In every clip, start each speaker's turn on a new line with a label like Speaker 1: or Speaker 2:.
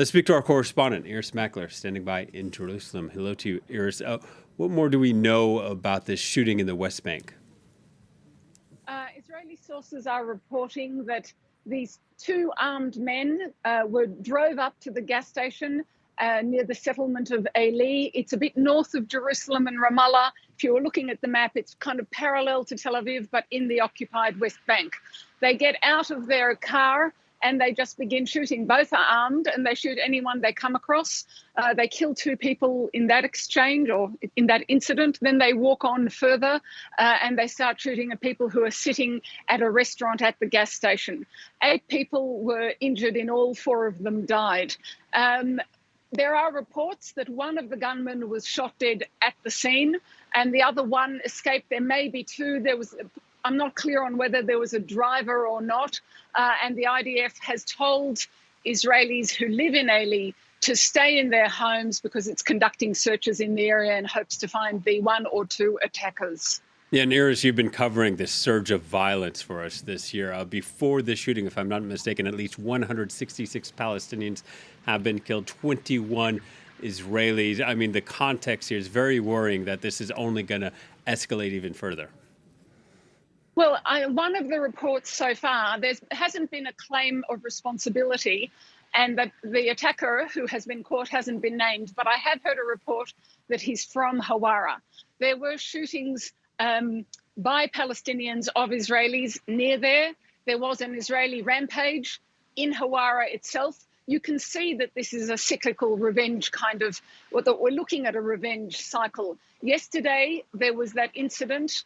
Speaker 1: Let's speak to our correspondent, Irris Makler, standing by in Jerusalem. Hello to you, Irris. What more do we know about this shooting in the West Bank?
Speaker 2: Israeli sources are reporting that these two armed men drove up to the gas station near the settlement of Eli. It's a bit north of Jerusalem and Ramallah. If you were looking at the map, it's kind of parallel to Tel Aviv, but in the occupied West Bank. They get out of their car and they just begin shooting. Both are armed and they shoot anyone they come across. They kill two people in that exchange or in that incident. Then they walk on further and they start shooting at people who are sitting at a restaurant at the gas station. 8 people were injured in all, 4 of them died. There are reports that one of the gunmen was shot dead at the scene and the other one escaped. There may be 2. I'm not clear on whether there was a driver or not. And the IDF has told Israelis who live in Eli to stay in their homes because it's conducting searches in the area and hopes to find the 1 or 2 attackers.
Speaker 1: Yeah, and Irris, you've been covering this surge of violence for us this year. Before this shooting, if I'm not mistaken, at least 166 Palestinians have been killed, 21 Israelis. I mean, the context here is very worrying that this is only going to escalate even further.
Speaker 2: Well, one of the reports so far, there hasn't been a claim of responsibility and that the attacker who has been caught hasn't been named. But I have heard a report that he's from Hawara. There were shootings by Palestinians of Israelis near there. There was an Israeli rampage in Hawara itself. You can see that this is a cyclical revenge kind of, that we're looking at a revenge cycle. Yesterday, there was that incident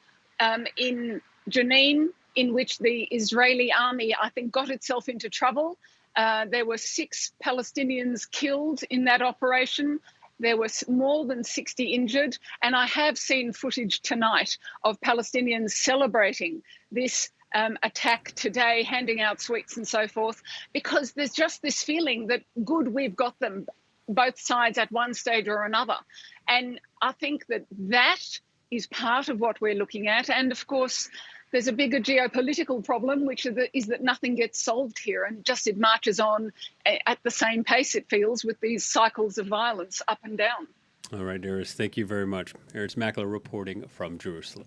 Speaker 2: in Jenin, in which the Israeli army, I think, got itself into trouble. There were 6 Palestinians killed in that operation. There were more than 60 injured. And I have seen footage tonight of Palestinians celebrating this attack today, handing out sweets and so forth, because there's just this feeling that good, we've got them, both sides at one stage or another. And I think that is part of what we're looking at. And of course, there's a bigger geopolitical problem, which is that nothing gets solved here. And just it marches on at the same pace, it feels, with these cycles of violence up and down.
Speaker 1: All right, Irris, thank you very much. Irris Makler reporting from Jerusalem.